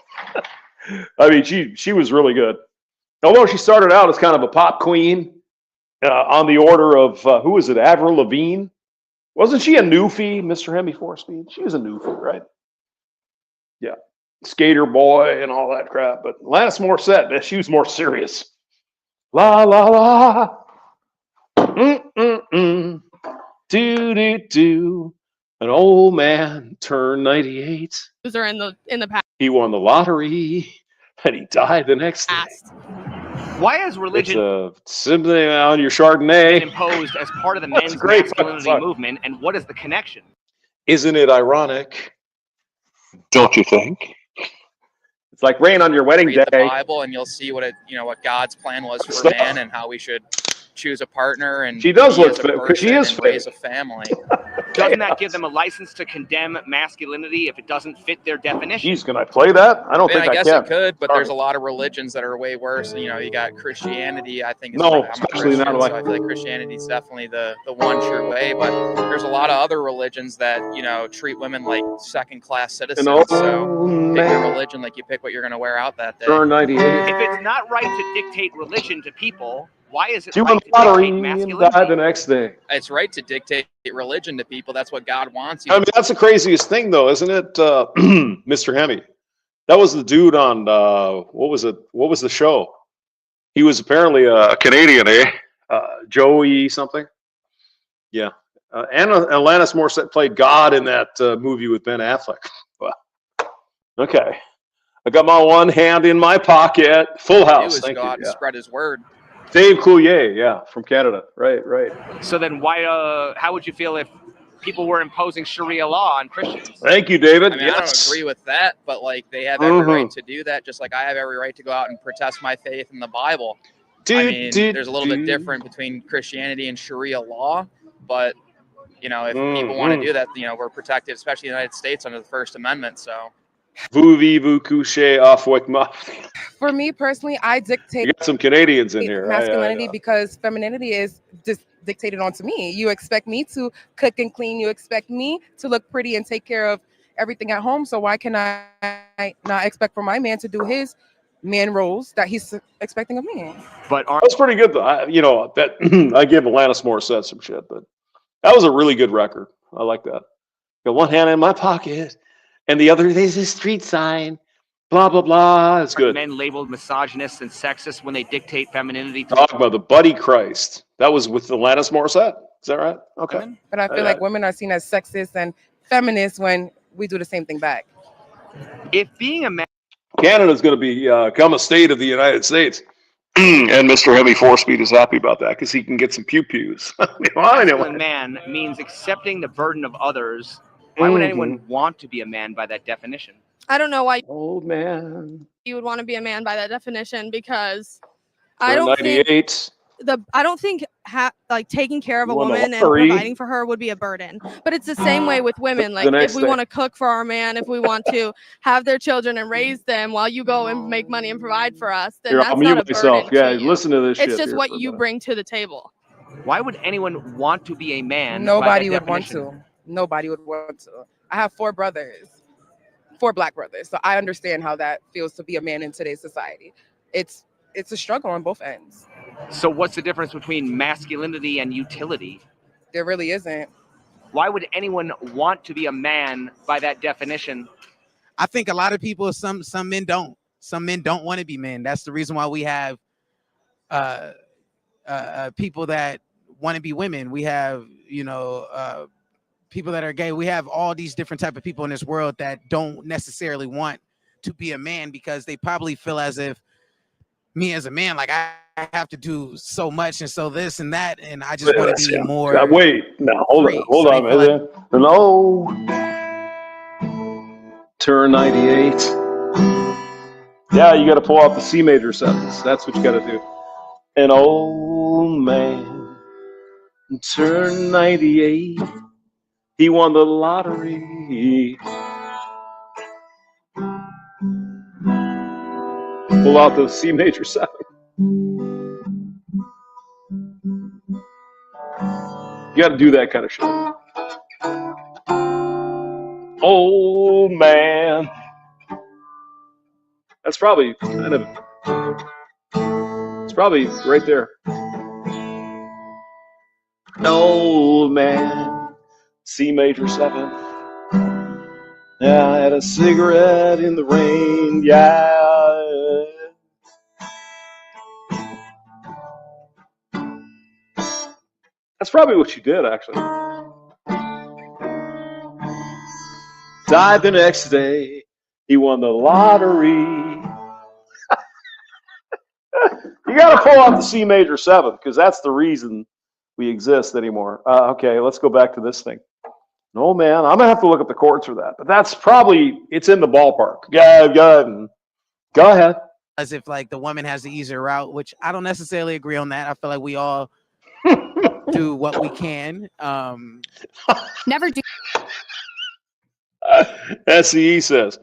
I mean, she was really good. Although she started out as kind of a pop queen on the order of, who was it, Avril Lavigne? Wasn't she a newfie, Mr. Hemi 4-speed? She was a newfie, right? Yeah. Skater Boy and all that crap. But Alanis Morissette, man, she was more serious. La, la, la. Mm-mm-mm. Do. An old man turned 98. Are in the past. He won the lottery, and he died the next day. Why has religion It's something on your Chardonnay. been imposed as part of the That's men's a great masculinity fucking song. movement, and what is the connection? Isn't it ironic? Don't you think? It's like rain on your wedding Read day. the Bible, and you'll see what what God's plan was for Stuff. man, and how we should choose a partner and She does be look as a fit, 'cause she person is and raise a fit. family. Doesn't that give them a license to condemn masculinity if it doesn't fit their definition? Geez, can I play that? I don't think I I guess can. it could, but Sorry. there's a lot of religions that are way worse. You got Christianity. I think. No, I'm a especially Christian, not so I feel like Christianity is definitely the one true way. But there's a lot of other religions that treat women like second-class citizens. old So pick your man religion like you pick what you're going to wear out that day. turned 98. If it's not right to dictate religion to people, why is it She right won to the lottery dictate and masculinity? died the next day. It's right to dictate religion to people. That's what God wants you. I mean, that's the craziest thing, though, isn't it, Mr. Hemi? That was the dude on what was it? What was the show? He was apparently a Canadian, eh? Joey something. Yeah, and Alanis Morissette played God in that movie with Ben Affleck. Well, okay, I got my one hand in my pocket. Full He House. was Thank go you. out and Yeah. spread his word. Dave Coulier, yeah, from Canada. Right. So then why? How would you feel if people were imposing Sharia law on Christians? Thank you, David. I mean, yes. I don't agree with that, but they have every right Mhm. to do that, just like I have every right to go out and protest my faith in the Bible. Dude, There's a little bit different between Christianity and Sharia law, but if people want to do that, we're protected, especially in the United States, under the First Amendment. So. Vous couchez avec moi. For me personally, I dictate You got some Canadians in here. masculinity because femininity is just dictated onto me. You expect me to cook and clean. You expect me to look pretty and take care of everything at home. So why can I not expect for my man to do his man roles that he's expecting of me? But that's pretty good, though. I give Alanis Morissette some shit, but that was a really good record. I like that. Got one hand in my pocket, and the other is a street sign. Blah blah blah. It's good. Men labeled misogynists and sexist when they dictate femininity to Talk about the Buddy Christ. That was with Alanis Morissette. Is that right? Okay. women. But I feel like women are seen as sexist and feminist when we do the same thing back. If being a man, Canada's going to become a state of the United States. And Mr. Heavy 4-speed is happy about that because he can get some pew-pews. masculine man means accepting the burden of others, why would anyone want to be a man by that definition? I don't know why old man you would want to be a man by that definition, because Turn I don't 98. think taking care of a You won the woman and lottery. providing for her would be a burden. But it's the same way with women. The Like next if we thing. want to cook for our man, if we want to have their children and raise them while you go and make money and provide for us, then Here, that's I'll not mute a myself. burden Yeah, to you. listen to this shit It's just here what for a you minute. bring to the table. Why would anyone want to be a man? Nobody by that would want definition? to. Nobody would want to. I have 4 brothers, 4 black brothers. So I understand how that feels to be a man in today's society. It's a struggle on both ends. So what's the difference between masculinity and utility? There really isn't. Why would anyone want to be a man by that definition? I think a lot of people, some men don't. Some men don't want to be men. That's the reason why we have people that want to be women. We have, people that are gay. We have all these different type of people in this world that don't necessarily want to be a man because they probably feel as if me as a man, like I have to do so much and so this and that, and I just want to be more. Wait, now hold free. on, hold So on, they feel man. Hello. Turn 98. Yeah, you got to pull out the C major sevenths. That's what you got to do. An old man turned 98. He won the lottery. Pull out the C major 7. You got to do that kind of shit. Oh man, that's probably kind of. It's probably right there. Oh man, C major 7. Yeah, I had a cigarette in the rain. Yeah. That's probably what you did, actually. Died the next day. He won the lottery. You got to pull out the C major 7 because that's the reason we exist anymore. Okay, let's go back to this thing. No, man, I'm going to have to look up the chords for that. But that's probably, it's in the ballpark. Yeah, go ahead. As if like the woman has the easier route, which I don't necessarily agree on that. I feel like we all do what we can. Never do. SCE says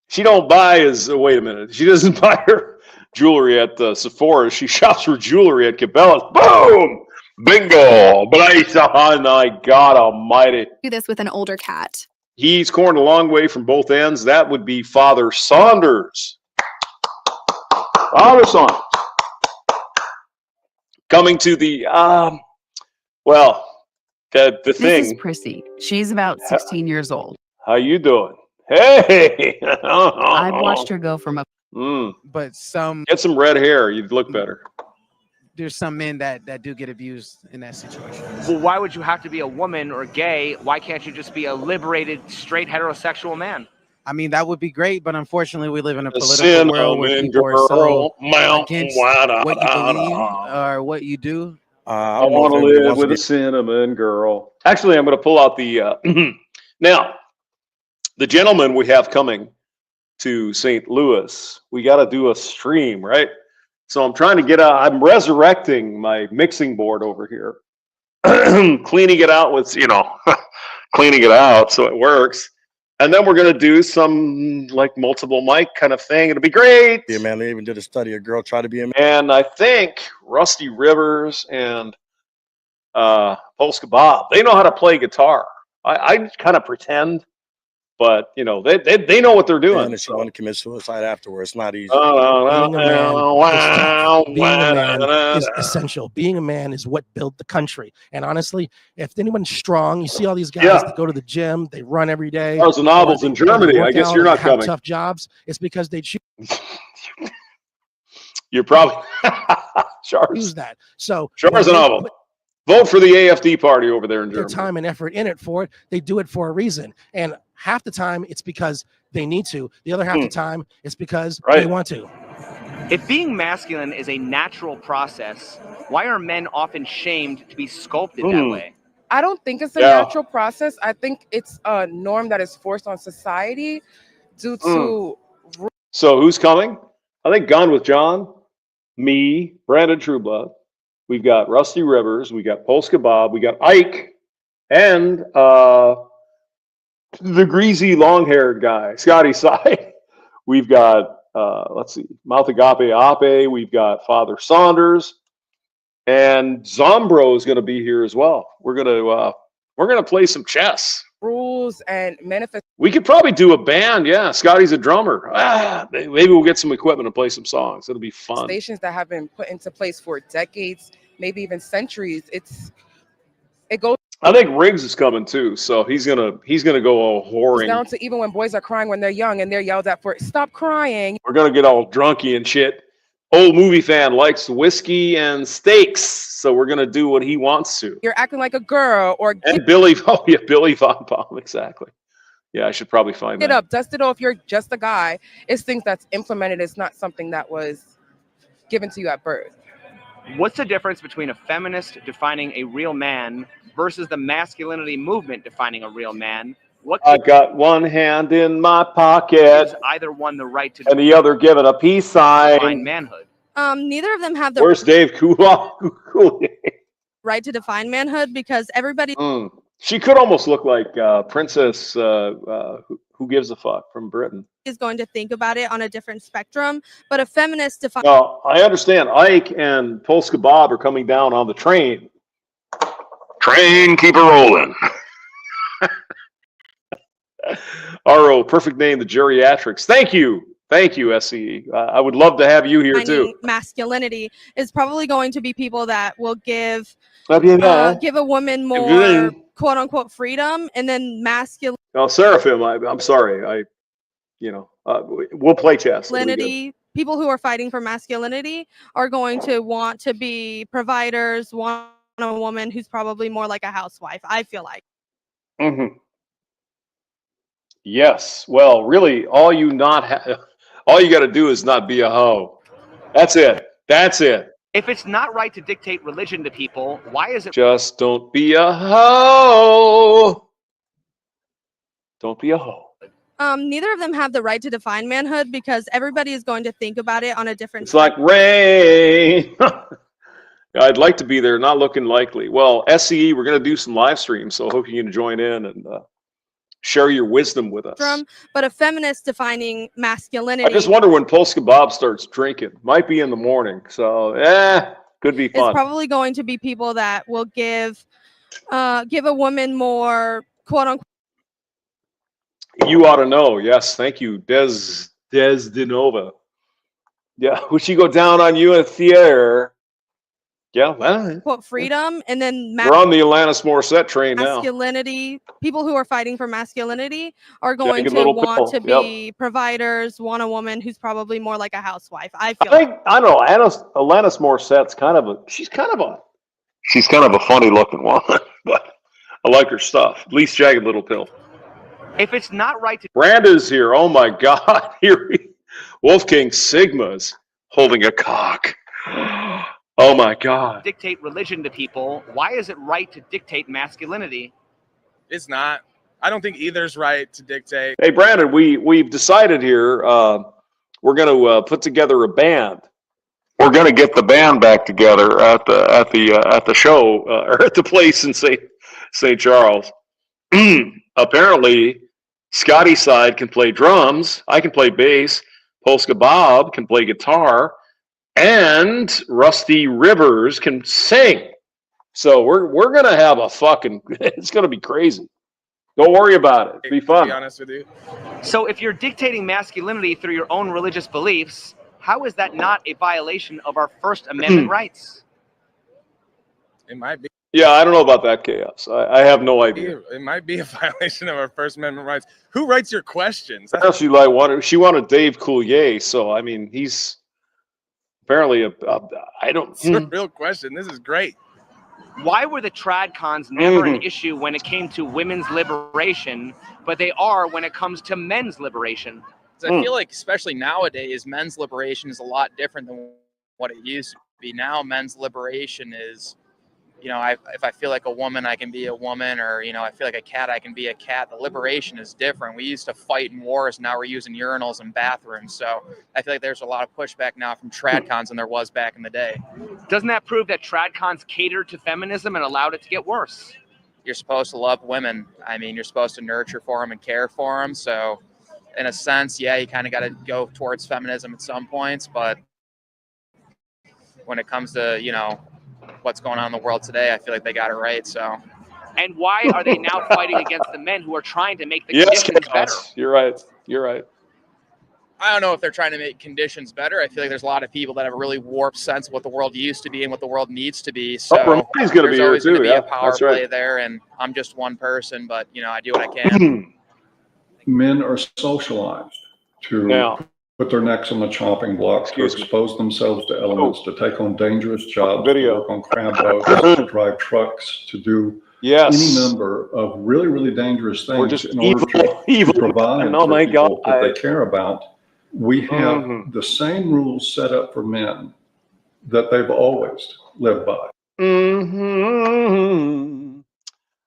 she don't buy his. Wait a minute. She doesn't buy her jewelry at Sephora. She shops for jewelry at Cabela's. Boom, bingo. Blaze on my God Almighty. Do this with an older cat. He's corned a long way from both ends. That would be Father Saunders. Father Saunders coming to the the This thing. is Prissy. She's about 16 years old. How you doing? Hey! I've watched her go from a. But get some red hair. You'd look better. There's some men that do get abused in that situation. Well, why would you have to be a woman or gay? Why can't you just be a liberated, straight, heterosexual man? I mean, that would be great, but unfortunately, we live in a political world where people are so against what you believe or what you do. I want to live with a cinnamon girl. Actually, I'm going to pull out the now. The gentleman we have coming to St. Louis, we got to do a stream, right? So I'm trying to get out. I'm resurrecting my mixing board over here, cleaning it out with, cleaning it out so it works. And then we're going to do some like multiple mic kind of thing. It'll be great. Yeah, man, they even did a study. A girl tried to be a man. And I think Rusty Rivers and Polska Bob, they know how to play guitar. I kind of pretend. But they know what they're doing. And if she wanted to commit suicide afterwards, it's not easy. Being a man is essential. Being a man is what built the country. And honestly, if anyone's strong, you see all these guys that go to the gym, they run every day. Those novels in Germany. I guess you're not coming. Tough jobs. It's because they choose. You're probably choose that. So Char's a novel. Vote for the AFD party over there in Germany. Their time and effort in it for it. They do it for a reason. And half the time it's because they need to. The other half the time it's because they want to. If being masculine is a natural process, why are men often shamed to be sculpted that way? I don't think it's a natural process. I think it's a norm that is forced on society due to. So who's coming? I think Gone with John, me, Brandon Trueblood. We've got Rusty Rivers, we got Polska Bob, we got Ike, and the greasy long-haired guy, Scotty Sy. We've got let's see, Mouth Agape Ape, we've got Father Saunders, and Zombrow is going to be here as well. We're gonna play some chess. Rules and manifest. We could probably do a band. Yeah, Scotty's a drummer. Maybe we'll get some equipment and play some songs. It'll be fun. Stations that have been put into place for decades, maybe even centuries. It goes. I think Riggs is coming too, so he's gonna go all whoring. Down to even when boys are crying when they're young and they're yelled at for stop crying. We're gonna get all drunky and shit. Old movie fan likes whiskey and steaks, so we're gonna do what he wants to. You're acting like a girl, or and Billy Von Baum, exactly. Yeah, I should probably find it that. up, dust it off. You're just a guy. It's things that's implemented. It's not something that was given to you at birth. What's the difference between a feminist defining a real man versus the masculinity movement defining a real man? I got one hand in my pocket, gives either one the right to and the other giving a peace sign. define manhood? Neither of them have the Where's Dave Cool? right to define manhood because everybody. She could almost look like Princess who gives a fuck from Britain. Is going to think about it on a different spectrum, but a feminist defines. Now, I understand Ike and Polska Bob are coming down on the train. Train, keep it rolling. RO, perfect name, the geriatrics. Thank you, SCE. I would love to have you here too. Masculinity is probably going to be people that will give Give a woman more quote unquote freedom, and then masculinity. No, Seraphim. I'm sorry. We'll play chess. People who are fighting for masculinity are going to want to be providers, want a woman who's probably more like a housewife, I feel like. Mm-hmm. Yes. Well, really, all you got to do is not be a hoe. That's it. If it's not right to dictate religion to people, why is it? Just don't be a hoe. Don't be a hoe. Neither of them have the right to define manhood because everybody is going to think about it on a different. It's like rain. I'd like to be there, not looking likely. Well, SCE, we're going to do some live streams, so I hope you can join in and share your wisdom with us. But a feminist defining masculinity. I just wonder when Polska Bob starts drinking. Might be in the morning, so could be fun. It's probably going to be people that will give a woman more quote unquote. You ought to know. Yes, thank you, Des DeNova. Yeah, would she go down on you in a theater? Yeah, well, quote freedom, and then we're on the Alanis Morissette train now. Masculinity. People who are fighting for masculinity are going to want to be providers, want a woman who's probably more like a housewife. I don't know. Alanis Morissette's she's kind of a funny looking woman, but I like her stuff. At least Jagged Little Pill. If it's not right to. Branda's here. Oh my God! Here, Wolfgang Sigma's holding a cock. Oh my God! Dictate religion to people. Why is it right to dictate masculinity? It's not. I don't think either's right to dictate. Hey, Brandon, we've decided here. We're going to put together a band. We're going to get the band back together at the show or at the place in St. Charles. Apparently, Scotty's side can play drums. I can play bass. Polska Bob can play guitar. And Rusty Rivers can sing. So we're gonna have a fucking. It's gonna be crazy. Don't worry about it. It'll be fun. To be honest with you. So if you're dictating masculinity through your own religious beliefs, how is that not a violation of our First Amendment rights? It might be. Yeah, I don't know about that, Chaos. I have no idea. It might be a violation of our First Amendment rights. Who writes your questions? She wanted Dave Coulier, so I mean he's. Apparently, I don't. It's a real question. This is great. Why were the trad cons never an issue when it came to women's liberation, but they are when it comes to men's liberation? I feel like, especially nowadays, men's liberation is a lot different than what it used to be. Now, men's liberation is, if I feel like a woman, I can be a woman, or, I feel like a cat, I can be a cat. The liberation is different. We used to fight in wars. Now we're using urinals and bathrooms. So I feel like there's a lot of pushback now from tradcons than there was back in the day. Doesn't that prove that tradcons catered to feminism and allowed it to get worse? You're supposed to love women. I mean, you're supposed to nurture for them and care for them. So in a sense, yeah, you kind of got to go towards feminism at some points. But when it comes to, what's going on in the world today, I feel like they got it right. So, and why are they now fighting against the men who are trying to make the conditions better? You're right. I don't know if they're trying to make conditions better. I feel like there's a lot of people that have a really warped sense of what the world used to be and what the world needs to be. So Ramoni's going to be here too. Be a power play there, and I'm just one person, but I do what I can. Men are socialized to put their necks on the chopping block, to expose themselves to elements, to take on dangerous jobs, to work on crab boats, to drive trucks, to do any number of really, really dangerous things in order to provide for people that they care about. We have the same rules set up for men that they've always lived by.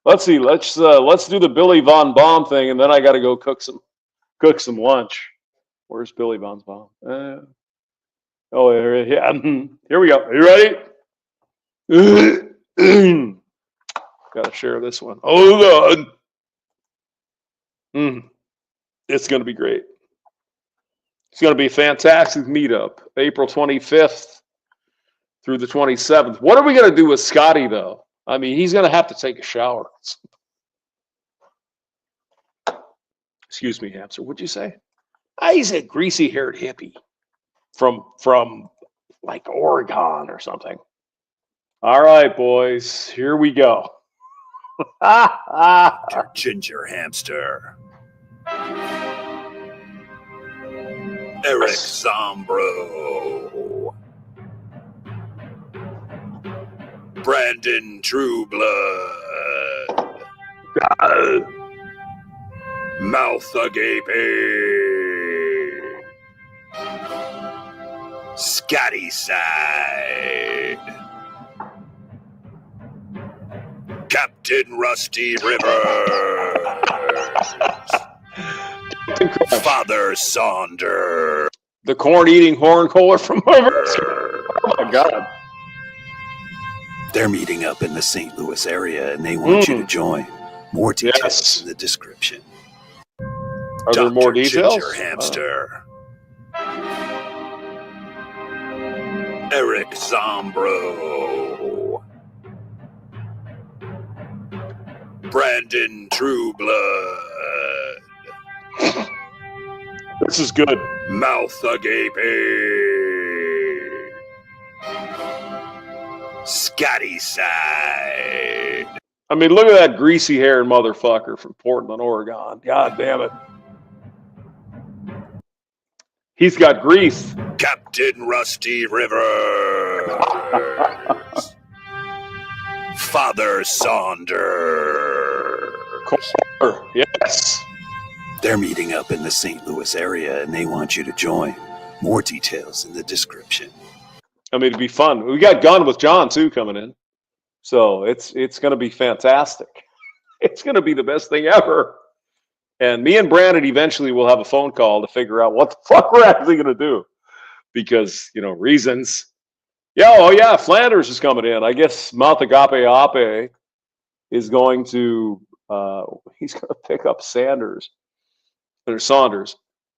Let's see. Let's do the Billy Von Baum thing, and then I got to go cook some lunch. Where's Billy Von Baum? Here we go. Are you ready? Got to share this one. Oh, God. It's going to be great. It's going to be a fantastic meetup, April 25th through the 27th. What are we going to do with Scotty, though? I mean, he's going to have to take a shower. Excuse me, hamster. What'd you say? He's a greasy-haired hippie from like Oregon or something. All right, boys, here we go. Ginger Hamster. Eric Zombrow. Brandon Trueblood. Mouth Agape. Scotty Side. Captain Rusty Rivers. Father Saunders. The corn-eating horncoller from over. Oh, my God. They're meeting up in the St. Louis area, and they want you to join. More details in the description. Are there more details? Ginger Hamster. Eric Zombrow. Brandon Trueblood. This is good. Mouth Agape. Scotty Side. I mean, look at that greasy-haired motherfucker from Portland, Oregon. God damn it. He's got grease. Captain Rusty Rivers. Father Saunders. Yes. They're meeting up in the St. Louis area, and they want you to join. More details in the description. I mean, it'd be fun. We got Gun with John, too, coming in. So it's going to be fantastic. It's going to be the best thing ever. And me and Brandon eventually will have a phone call to figure out what the fuck we're actually going to do. Because, reasons. Yeah, oh yeah, Flanders is coming in. I guess Mount Agape is going to, he's going to pick up Saunders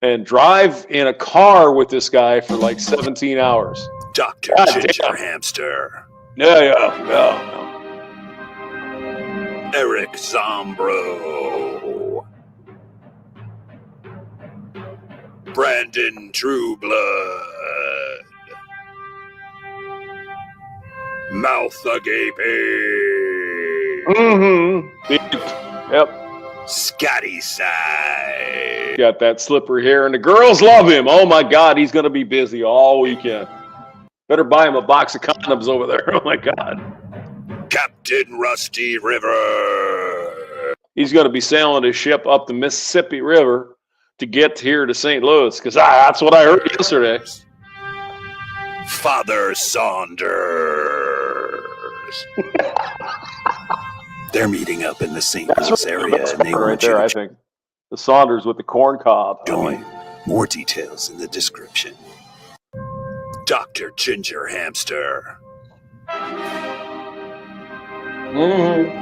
and drive in a car with this guy for like 17 hours. Dr. Ginger Hamster. No. Eric Zombrow. Brandon Trueblood. Mouth Agape. Yep. Scotty Side. Got that slippery hair, and the girls love him. Oh my God, he's going to be busy all weekend. Better buy him a box of condoms over there. Oh my God. Captain Rusty River. He's going to be sailing his ship up the Mississippi River to get here to St. Louis, because that's what I heard yesterday. Father Saunders. They're meeting up in the St. Louis area, and they want you I think. The Saunders with the corn cob. Join. More details in the description. Dr. Ginger Hamster.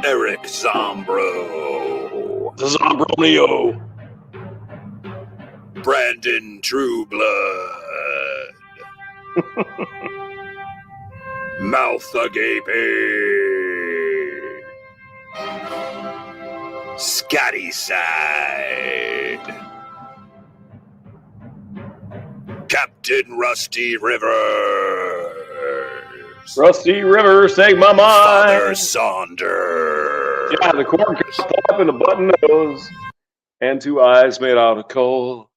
Eric Zombrow. The Zombronio. Brandon Trueblood. Mouth Agape. Scotty Side. Captain Rusty Rivers. Rusty Rivers, take my mind. Father Saunders. Yeah, the corn cob up in the button nose and two eyes made out of coal.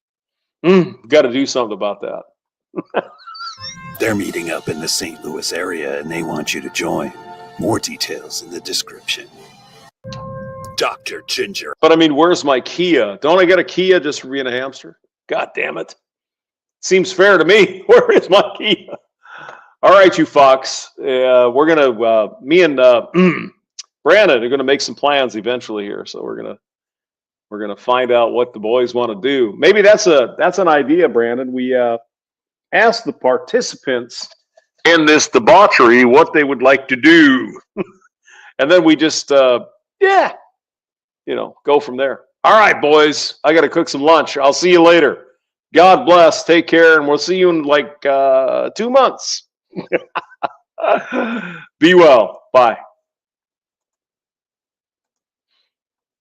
Got to do something about that. They're meeting up in the St. Louis area, and they want you to join. More details in the description. Dr. Ginger. But I mean, where's my Kia? Don't I get a Kia just for being a hamster? God damn it. Seems fair to me. Where is my Kia? All right, you fucks. We're going to, me and Brandon are going to make some plans eventually here. So we're going to find out what the boys want to do. Maybe that's an idea, Brandon. We ask the participants in this debauchery what they would like to do. And then we just, go from there. All right, boys, I got to cook some lunch. I'll see you later. God bless. Take care. And we'll see you in like 2 months. Be well. Bye.